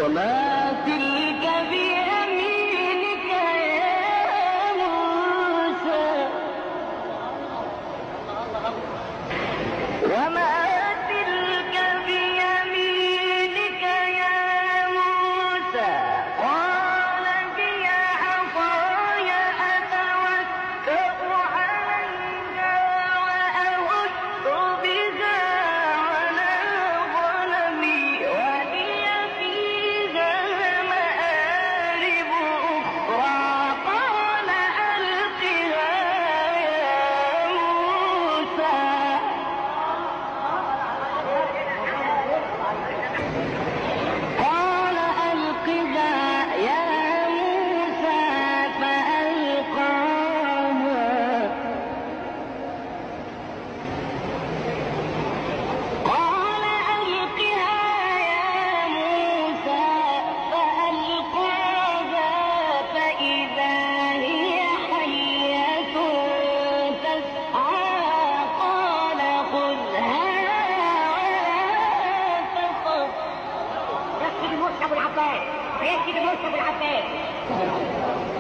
وما تلك بيمينك يا موسى وما تلك بيمينك يا موسى قال هي عصاي أتوكأ عليها وأهش بها على غنمي ولي فيها مآرب أخرى قال ألقها يا موسى قال ألقها يا موسى فألقاها قال ألقها يا موسى فألقاها فإذا هي حية تسعى قال خذها ولا تخف. يكفي الموسى ابو العباس، يكفي الموسى ابو العباس.